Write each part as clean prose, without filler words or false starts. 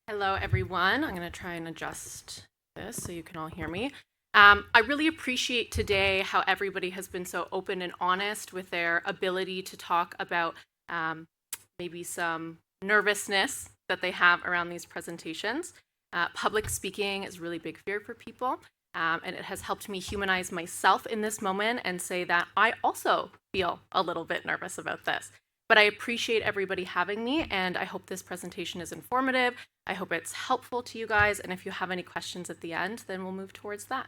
Hello, everyone. I'm going to try and adjust this so you can all hear me. I really appreciate today how everybody has been so open and honest with their ability to talk about maybe some nervousness that they have around these presentations. Public speaking is a really big fear for people, and it has helped me humanize myself in this moment and say that I also feel a little bit nervous about this. But I appreciate everybody having me, and I hope this presentation is informative. I hope it's helpful to you guys, and if you have any questions at the end, then we'll move towards that.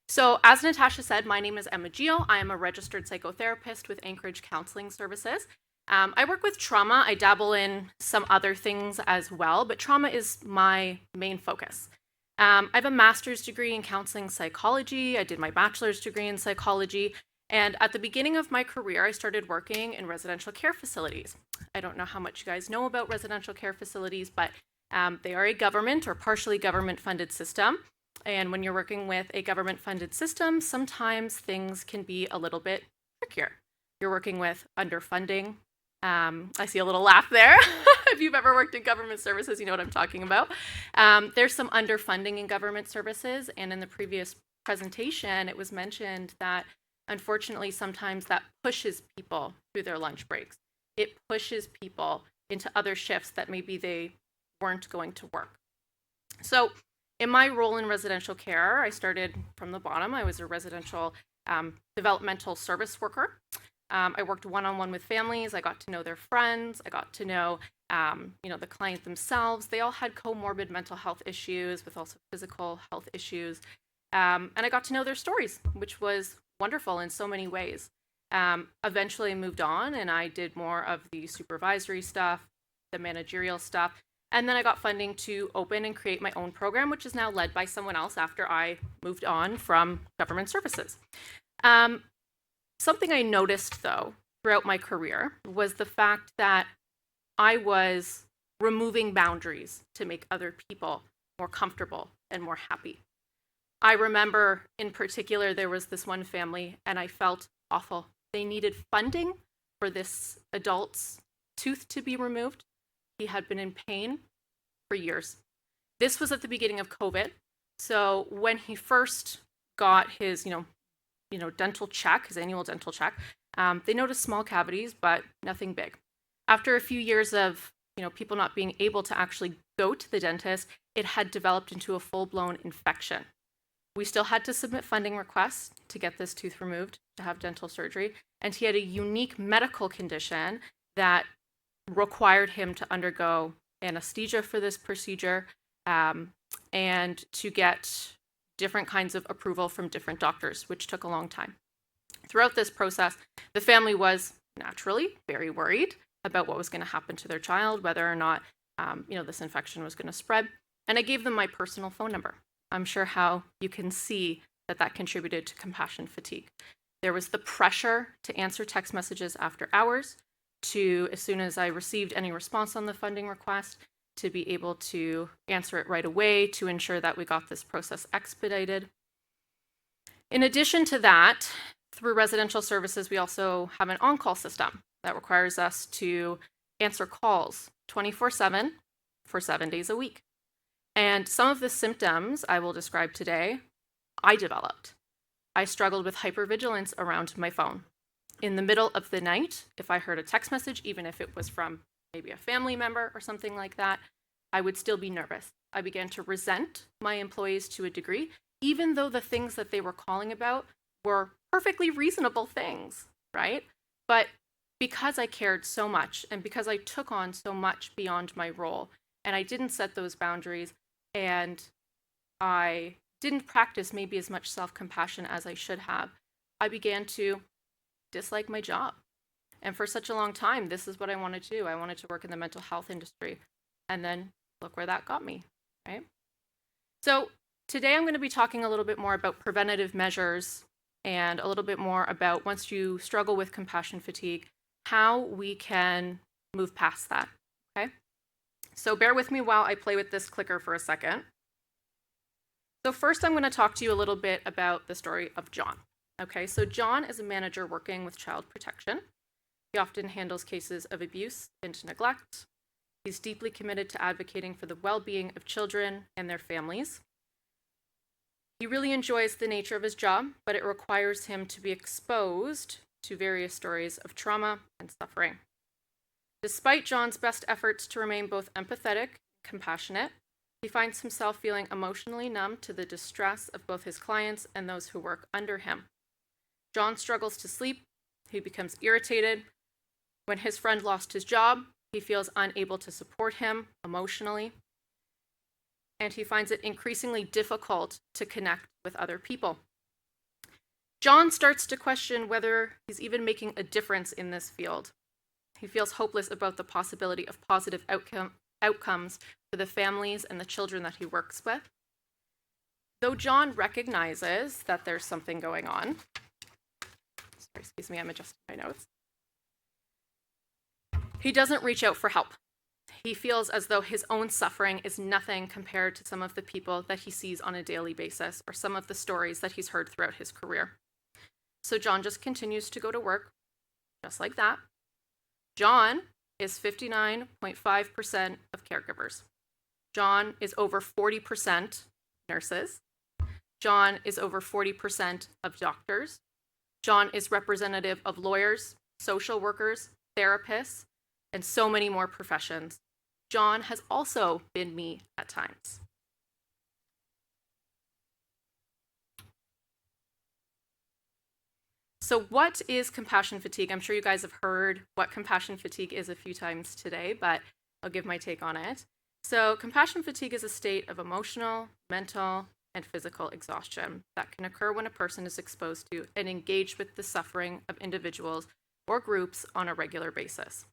So as Natasha said, my name is Emma Gio. I am a registered psychotherapist with Anchoridge Counselling Services. I work with trauma. I dabble in some other things as well, but trauma is my main focus. I have a master's degree in counseling psychology. I did my bachelor's degree in psychology. And at the beginning of my career, I started working in residential care facilities. I don't know how much you guys know about residential care facilities, but they are a government or partially government funded system. And when you're working with a government funded system, sometimes things can be a little bit trickier. You're working with underfunding. I see a little laugh there. If you've ever worked in government services, you know what I'm talking about. There's some underfunding in government services. And in the previous presentation, it was mentioned that unfortunately, sometimes that pushes people through their lunch breaks. It pushes people into other shifts that maybe they weren't going to work. So in my role in residential care, I started from the bottom. I was a residential developmental service worker. I worked one-on-one with families. I got to know their friends. I got to know, the client themselves. They all had comorbid mental health issues with also physical health issues. And I got to know their stories, which was wonderful in so many ways. Eventually I moved on and I did more of the supervisory stuff, the managerial stuff. And then I got funding to open and create my own program, which is now led by someone else after I moved on from government services. Something I noticed, though, throughout my career was the fact that I was removing boundaries to make other people more comfortable and more happy. I remember in particular, there was this one family and I felt awful. They needed funding for this adult's tooth to be removed. He had been in pain for years. This was at the beginning of COVID. So when he first got his, dental check, his annual dental check, they noticed small cavities, but nothing big. After a few years of, people not being able to actually go to the dentist, it had developed into a full-blown infection. We still had to submit funding requests to get this tooth removed, to have dental surgery, and he had a unique medical condition that required him to undergo anesthesia for this procedure and to get different kinds of approval from different doctors, which took a long time. Throughout this process, the family was naturally very worried about what was going to happen to their child, whether or not this infection was going to spread, and I gave them my personal phone number. I'm sure how you can see that contributed to compassion fatigue. There was the pressure to answer text messages after hours, to, as soon as I received any response on the funding request, to be able to answer it right away to ensure that we got this process expedited. In addition to that, through residential services, we also have an on-call system that requires us to answer calls 24/7 for 7 days a week. And some of the symptoms I will describe today, I developed. I struggled with hypervigilance around my phone. In the middle of the night, if I heard a text message, even if it was from maybe a family member or something like that, I would still be nervous. I began to resent my employees to a degree, even though the things that they were calling about were perfectly reasonable things, right? But because I cared so much and because I took on so much beyond my role and I didn't set those boundaries, and I didn't practice maybe as much self-compassion as I should have, I began to dislike my job. And for such a long time, this is what I wanted to do. I wanted to work in the mental health industry. And then look where that got me, right? So today I'm going to be talking a little bit more about preventative measures and a little bit more about, once you struggle with compassion fatigue, how we can move past that, okay? So bear with me while I play with this clicker for a second. So first I'm going to talk to you a little bit about the story of John. Okay, so John is a manager working with child protection. He often handles cases of abuse and neglect. He's deeply committed to advocating for the well-being of children and their families. He really enjoys the nature of his job, but it requires him to be exposed to various stories of trauma and suffering. Despite John's best efforts to remain both empathetic and compassionate, he finds himself feeling emotionally numb to the distress of both his clients and those who work under him. John struggles to sleep. He becomes irritated. When his friend lost his job, he feels unable to support him emotionally. And he finds it increasingly difficult to connect with other people. John starts to question whether he's even making a difference in this field. He feels hopeless about the possibility of positive outcomes for the families and the children that he works with. Though John recognizes that there's something going on, excuse me, I'm adjusting my notes. He doesn't reach out for help. He feels as though his own suffering is nothing compared to some of the people that he sees on a daily basis or some of the stories that he's heard throughout his career. So John just continues to go to work, just like that. John is 59.5% of caregivers. John is over 40% nurses. John is over 40% of doctors. John is representative of lawyers, social workers, therapists, and so many more professions. John has also been me at times. So what is compassion fatigue? I'm sure you guys have heard what compassion fatigue is a few times today, but I'll give my take on it. So compassion fatigue is a state of emotional, mental, and physical exhaustion that can occur when a person is exposed to and engaged with the suffering of individuals or groups on a regular basis.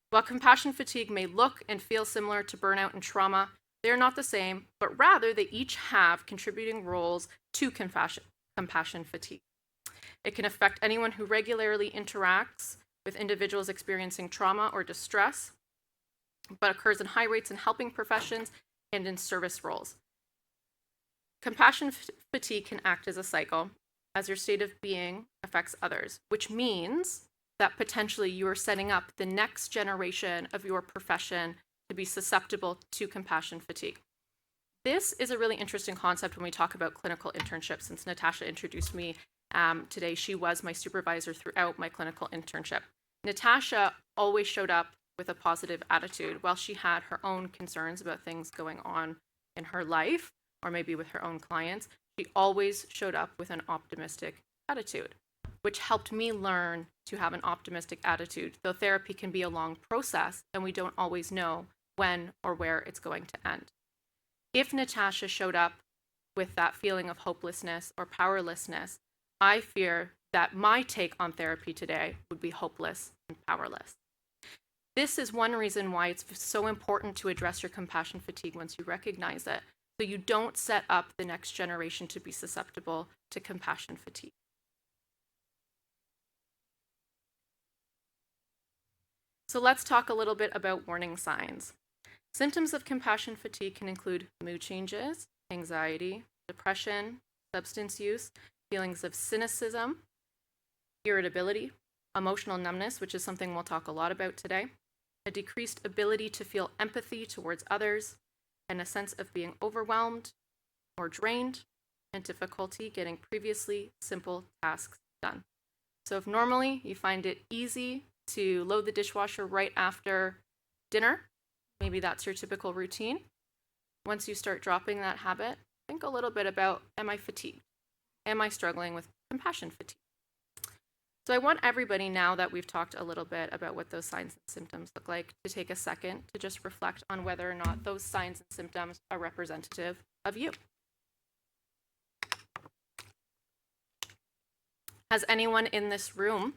While compassion fatigue may look and feel similar to burnout and trauma, they are not the same, but rather they each have contributing roles to compassion fatigue. It can affect anyone who regularly interacts with individuals experiencing trauma or distress, but occurs in high rates in helping professions and in service roles. Compassion fatigue can act as a cycle as your state of being affects others, which means that potentially you are setting up the next generation of your profession to be susceptible to compassion fatigue. This is a really interesting concept when we talk about clinical internships. Since Natasha introduced me today, she was my supervisor throughout my clinical internship. Natasha always showed up with a positive attitude while she had her own concerns about things going on in her life or maybe with her own clients. She always showed up with an optimistic attitude, which helped me learn to have an optimistic attitude, though therapy can be a long process and we don't always know when or where it's going to end. If Natasha showed up with that feeling of hopelessness or powerlessness, I fear that my take on therapy today would be hopeless and powerless. This is one reason why it's so important to address your compassion fatigue once you recognize it, so you don't set up the next generation to be susceptible to compassion fatigue. So let's talk a little bit about warning signs. Symptoms of compassion fatigue can include mood changes, anxiety, depression, substance use, feelings of cynicism, irritability, emotional numbness, which is something we'll talk a lot about today, a decreased ability to feel empathy towards others, and a sense of being overwhelmed or drained, and difficulty getting previously simple tasks done. So if normally you find it easy to load the dishwasher right after dinner, maybe that's your typical routine. Once you start dropping that habit, think a little bit about, am I fatigued? Am I struggling with compassion fatigue? So I want everybody, now that we've talked a little bit about what those signs and symptoms look like, to take a second to just reflect on whether or not those signs and symptoms are representative of you. Has anyone in this room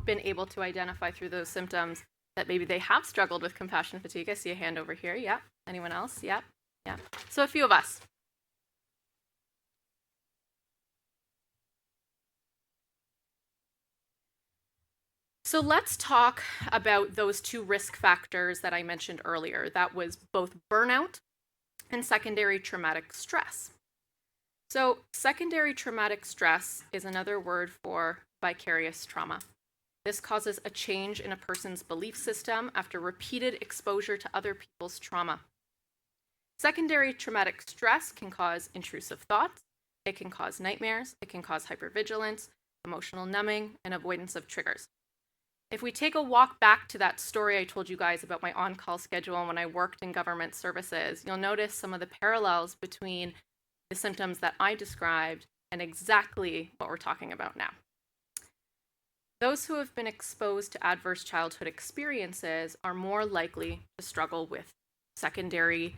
been able to identify through those symptoms that maybe they have struggled with compassion fatigue? I see a hand over here. Yeah. Anyone else? Yeah. Yeah. So a few of us. So let's talk about those two risk factors that I mentioned earlier. That was both burnout and secondary traumatic stress. So secondary traumatic stress is another word for vicarious trauma. This causes a change in a person's belief system after repeated exposure to other people's trauma. Secondary traumatic stress can cause intrusive thoughts, it can cause nightmares, it can cause hypervigilance, emotional numbing, and avoidance of triggers. If we take a walk back to that story I told you guys about my on-call schedule when I worked in government services, you'll notice some of the parallels between the symptoms that I described and exactly what we're talking about now. Those who have been exposed to adverse childhood experiences are more likely to struggle with secondary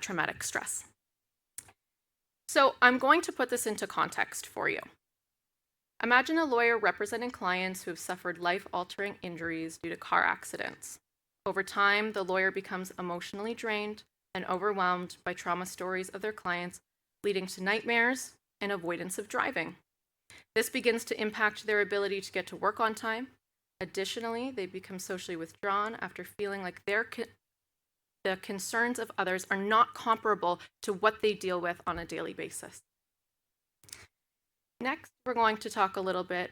traumatic stress. So I'm going to put this into context for you. Imagine a lawyer representing clients who have suffered life-altering injuries due to car accidents. Over time, the lawyer becomes emotionally drained and overwhelmed by trauma stories of their clients, leading to nightmares and avoidance of driving. This begins to impact their ability to get to work on time. Additionally, they become socially withdrawn after feeling like the concerns of others are not comparable to what they deal with on a daily basis. Next, we're going to talk a little bit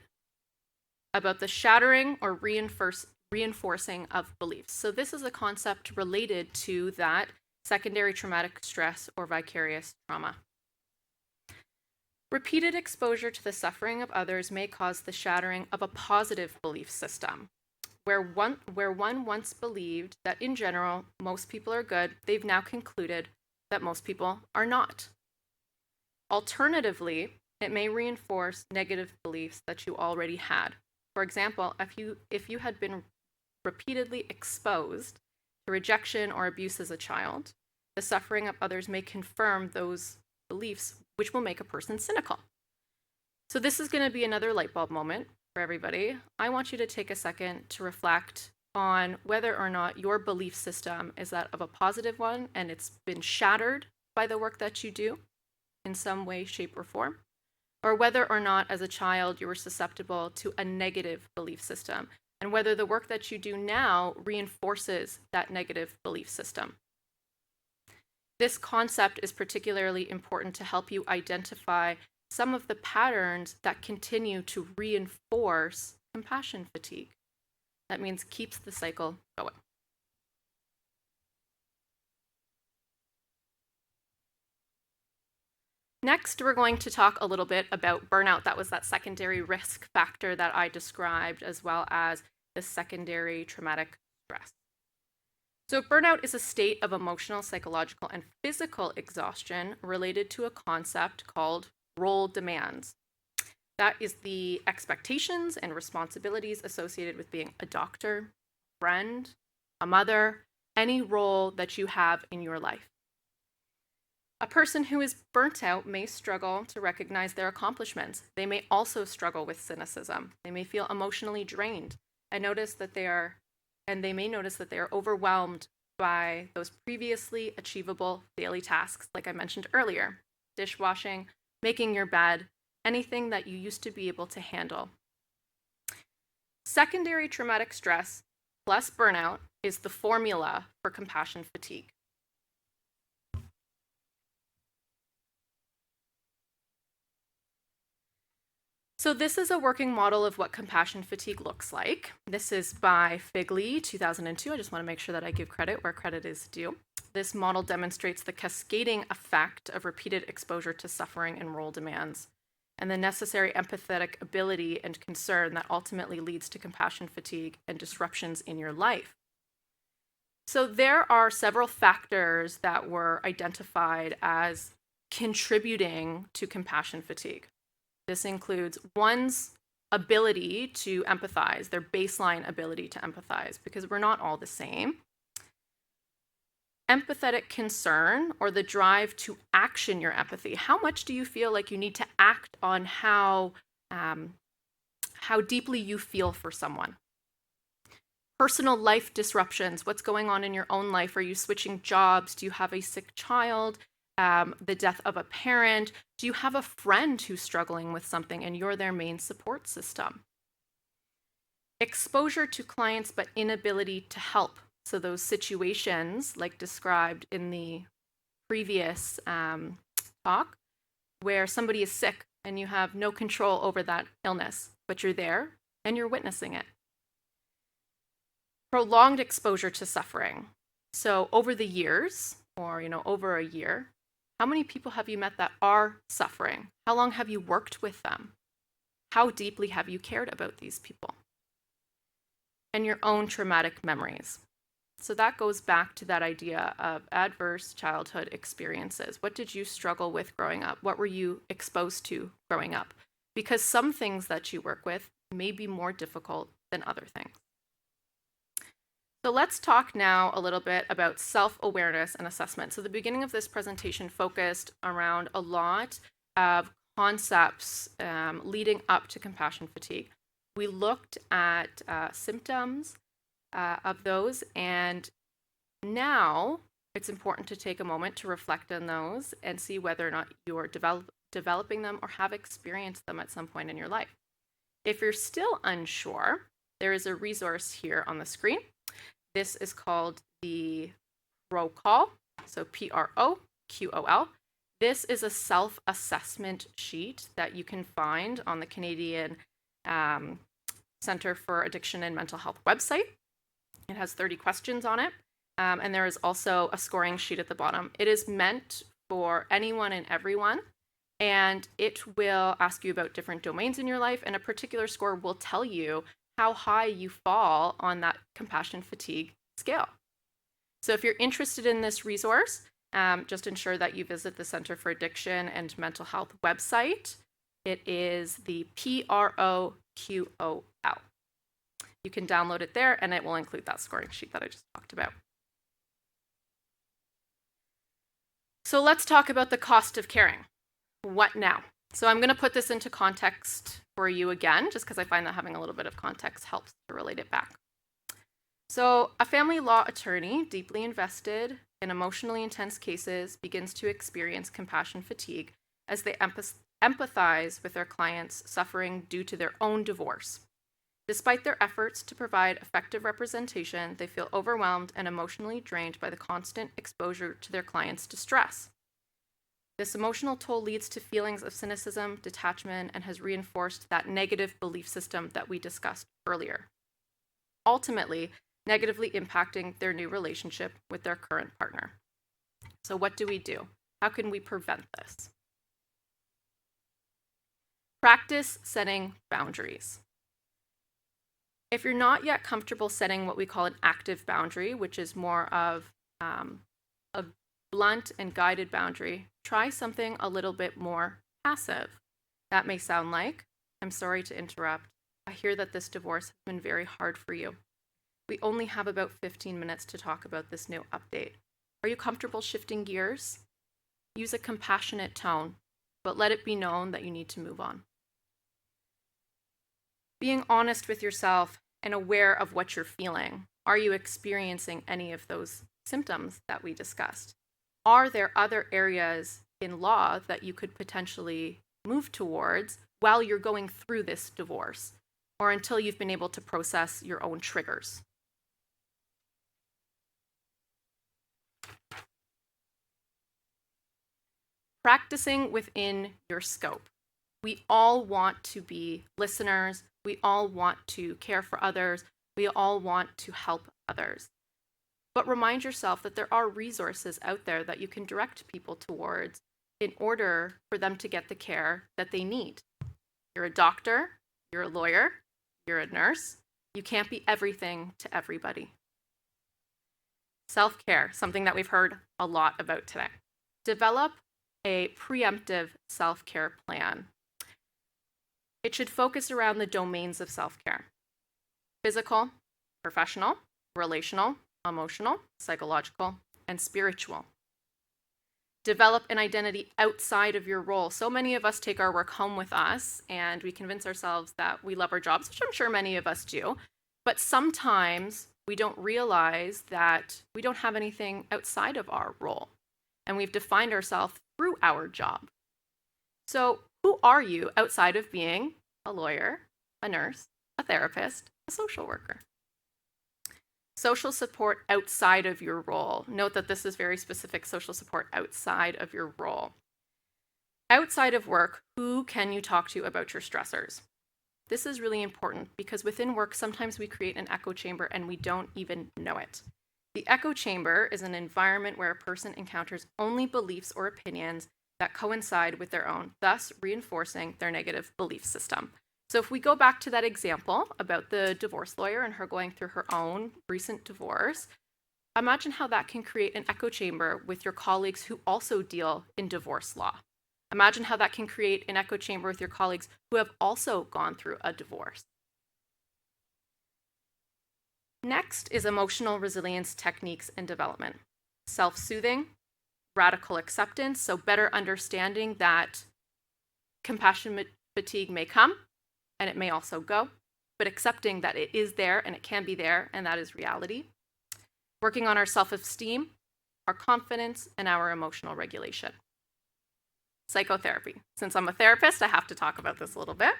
about the shattering or reinforcing of beliefs. So this is a concept related to that secondary traumatic stress or vicarious trauma. Repeated exposure to the suffering of others may cause the shattering of a positive belief system. Where one once believed that in general most people are good, they've now concluded that most people are not. Alternatively, it may reinforce negative beliefs that you already had. For example, if you had been repeatedly exposed to rejection or abuse as a child, the suffering of others may confirm those beliefs, which will make a person cynical. So this is going to be another light bulb moment for everybody. I want you to take a second to reflect on whether or not your belief system is that of a positive one and it's been shattered by the work that you do in some way, shape, or form, or whether or not as a child you were susceptible to a negative belief system, and whether the work that you do now reinforces that negative belief system. This concept is particularly important to help you identify some of the patterns that continue to reinforce compassion fatigue. That means keeps the cycle going. Next, we're going to talk a little bit about burnout. That was that secondary risk factor that I described, as well as the secondary traumatic stress. So burnout is a state of emotional, psychological, and physical exhaustion related to a concept called role demands. That is the expectations and responsibilities associated with being a doctor, a friend, a mother, any role that you have in your life. A person who is burnt out may struggle to recognize their accomplishments. They may also struggle with cynicism. They may feel emotionally drained and they may notice that they are overwhelmed by those previously achievable daily tasks, like I mentioned earlier: dishwashing, making your bed, anything that you used to be able to handle. Secondary traumatic stress plus burnout is the formula for compassion fatigue. So this is a working model of what compassion fatigue looks like. This is by Figley, 2002. I just want to make sure that I give credit where credit is due. This model demonstrates the cascading effect of repeated exposure to suffering and role demands, and the necessary empathetic ability and concern that ultimately leads to compassion fatigue and disruptions in your life. So there are several factors that were identified as contributing to compassion fatigue. This includes one's ability to empathize, their baseline ability to empathize, because we're not all the same. Empathetic concern, or the drive to action your empathy. How much do you feel like you need to act on how deeply you feel for someone? Personal life disruptions. What's going on in your own life? Are you switching jobs? Do you have a sick child? The death of a parent? Do you have a friend who's struggling with something and you're their main support system? Exposure to clients but inability to help. So those situations like described in the previous talk, where somebody is sick and you have no control over that illness, but you're there and you're witnessing it. Prolonged exposure to suffering. So over the years, or over a year, how many people have you met that are suffering? How long have you worked with them? How deeply have you cared about these people? And your own traumatic memories. So that goes back to that idea of adverse childhood experiences. What did you struggle with growing up? What were you exposed to growing up? Because some things that you work with may be more difficult than other things. So let's talk now a little bit about self-awareness and assessment. So the beginning of this presentation focused around a lot of concepts leading up to compassion fatigue. We looked at symptoms of those, and now it's important to take a moment to reflect on those and see whether or not you're developing them or have experienced them at some point in your life. If you're still unsure, there is a resource here on the screen. This is called the PROQOL, so PROQOL. This is a self-assessment sheet that you can find on the Canadian Centre for Addiction and Mental Health website. It has 30 questions on it, and there is also a scoring sheet at the bottom. It is meant for anyone and everyone, and it will ask you about different domains in your life, and a particular score will tell you how high you fall on that compassion fatigue scale. So if you're interested in this resource, just ensure that you visit the Center for Addiction and Mental Health website. It is the PROQOL. You can download it there, and it will include that scoring sheet that I just talked about. So let's talk about the cost of caring. What now? So I'm going to put this into context for you again, just because I find that having a little bit of context helps to relate it back. So a family law attorney, deeply invested in emotionally intense cases, begins to experience compassion fatigue as they empathize with their clients suffering due to their own divorce. Despite their efforts to provide effective representation, they feel overwhelmed and emotionally drained by the constant exposure to their clients' distress. This emotional toll leads to feelings of cynicism, detachment, and has reinforced that negative belief system that we discussed earlier, ultimately negatively impacting their new relationship with their current partner. So what do we do? How can we prevent this? Practice setting boundaries. If you're not yet comfortable setting what we call an active boundary, which is more of a blunt and guided boundary, try something a little bit more passive. That may sound like, I'm sorry to interrupt. I hear that this divorce has been very hard for you. We only have about 15 minutes to talk about this new update. Are you comfortable shifting gears? Use a compassionate tone, but let it be known that you need to move on. Being honest with yourself and aware of what you're feeling. Are you experiencing any of those symptoms that we discussed? Are there other areas in law that you could potentially move towards while you're going through this divorce, or until you've been able to process your own triggers? Practicing within your scope. We all want to be listeners. We all want to care for others. We all want to help others. But remind yourself that there are resources out there that you can direct people towards in order for them to get the care that they need. You're a doctor, you're a lawyer, you're a nurse. You can't be everything to everybody. Self-care, something that we've heard a lot about today. Develop a preemptive self-care plan. It should focus around the domains of self-care: physical, professional, relational, emotional, psychological, and spiritual. Develop an identity outside of your role. So many of us take our work home with us and we convince ourselves that we love our jobs, which I'm sure many of us do. But sometimes we don't realize that we don't have anything outside of our role, and we've defined ourselves through our job. So who are you outside of being a lawyer, a nurse, a therapist, a social worker? Social support outside of your role. Note that this is very specific: social support outside of your role. Outside of work, who can you talk to about your stressors? This is really important because within work, sometimes we create an echo chamber and we don't even know it. The echo chamber is an environment where a person encounters only beliefs or opinions that coincide with their own, thus reinforcing their negative belief system. So if we go back to that example about the divorce lawyer and her going through her own recent divorce, imagine how that can create an echo chamber with your colleagues who also deal in divorce law. Imagine how that can create an echo chamber with your colleagues who have also gone through a divorce. Next is emotional resilience techniques and development. Self-soothing, radical acceptance, so better understanding that compassion fatigue may come and it may also go, but accepting that it is there and it can be there and that is reality. Working on our self-esteem, our confidence, and our emotional regulation. Psychotherapy. Since I'm a therapist, I have to talk about this a little bit.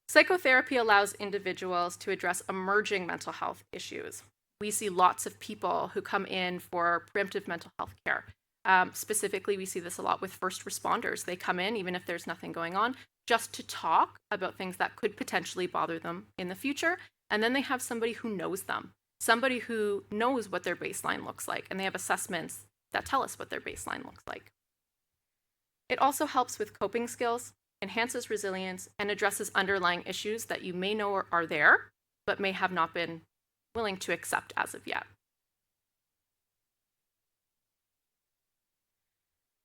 Psychotherapy allows individuals to address emerging mental health issues. We see lots of people who come in for preemptive mental health care. Specifically, we see this a lot with first responders. They come in, even if there's nothing going on, just to talk about things that could potentially bother them in the future. And then they have somebody who knows them, somebody who knows what their baseline looks like, and they have assessments that tell us what their baseline looks like. It also helps with coping skills, enhances resilience, and addresses underlying issues that you may know are there, but may have not been willing to accept as of yet.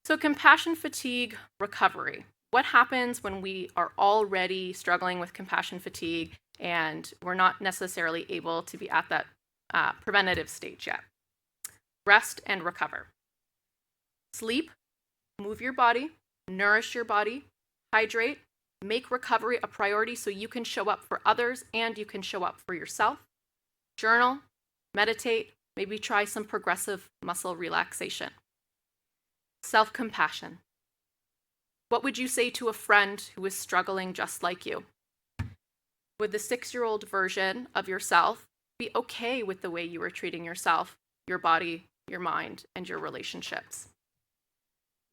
So compassion fatigue recovery. What happens when we are already struggling with compassion fatigue and we're not necessarily able to be at that preventative stage yet? Rest and recover. Sleep, move your body, nourish your body, hydrate, make recovery a priority so you can show up for others and you can show up for yourself. Journal, meditate, maybe try some progressive muscle relaxation. Self-compassion. What would you say to a friend who is struggling just like you? Would the 6-year-old version of yourself be okay with the way you were treating yourself, your body, your mind, and your relationships?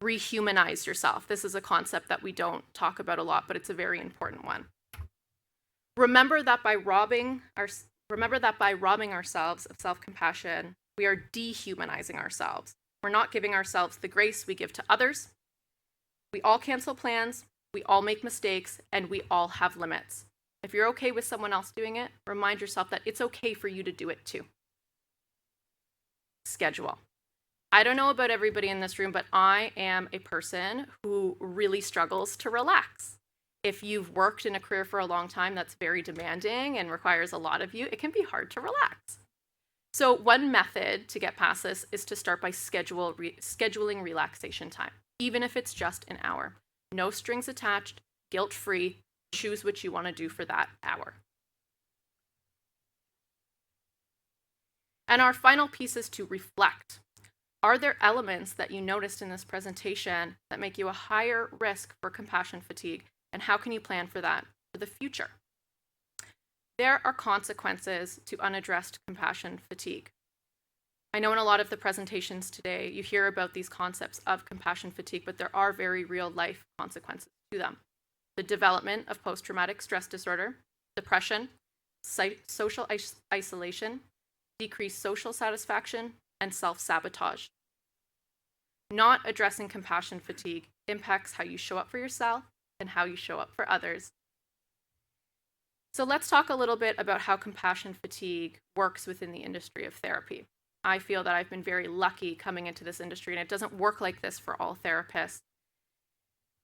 Rehumanize yourself. This is a concept that we don't talk about a lot, but it's a very important one. Remember that by robbing ourselves of self-compassion, we are dehumanizing ourselves. We're not giving ourselves the grace we give to others. We all cancel plans, we all make mistakes, and we all have limits. If you're okay with someone else doing it, remind yourself that it's okay for you to do it too. Schedule. I don't know about everybody in this room, but I am a person who really struggles to relax. If you've worked in a career for a long time that's very demanding and requires a lot of you, it can be hard to relax. So one method to get past this is to start by scheduling relaxation time, even if it's just an hour. No strings attached, guilt-free, choose what you want to do for that hour. And our final piece is to reflect. Are there elements that you noticed in this presentation that make you a higher risk for compassion fatigue? And how can you plan for that for the future? There are consequences to unaddressed compassion fatigue. I know in a lot of the presentations today, you hear about these concepts of compassion fatigue, but there are very real life consequences to them. The development of post-traumatic stress disorder, depression, social isolation, decreased social satisfaction, and self-sabotage. Not addressing compassion fatigue impacts how you show up for yourself and how you show up for others. So let's talk a little bit about how compassion fatigue works within the industry of therapy. I feel that I've been very lucky coming into this industry, and it doesn't work like this for all therapists.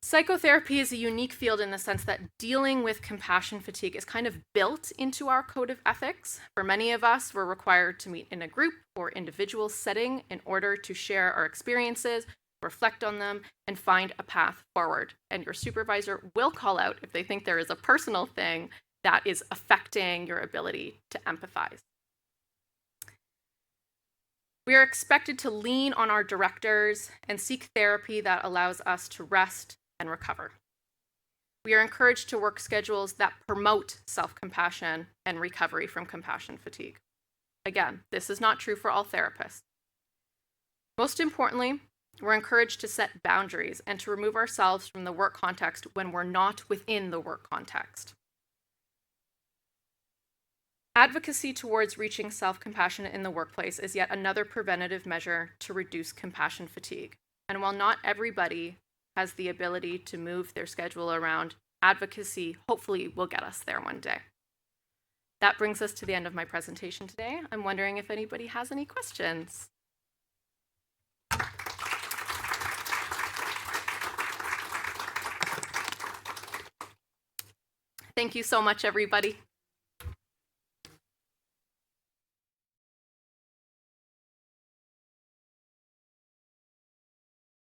Psychotherapy is a unique field in the sense that dealing with compassion fatigue is kind of built into our code of ethics. For many of us, we're required to meet in a group or individual setting in order to share our experiences, reflect on them, and find a path forward. And your supervisor will call out if they think there is a personal thing that is affecting your ability to empathize. We are expected to lean on our directors and seek therapy that allows us to rest and recover. We are encouraged to work schedules that promote self-compassion and recovery from compassion fatigue. Again, this is not true for all therapists. Most importantly, we're encouraged to set boundaries and to remove ourselves from the work context when we're not within the work context. Advocacy towards reaching self-compassion in the workplace is yet another preventative measure to reduce compassion fatigue. And while not everybody has the ability to move their schedule around, advocacy hopefully will get us there one day. That brings us to the end of my presentation today. I'm wondering if anybody has any questions. Thank you so much, everybody.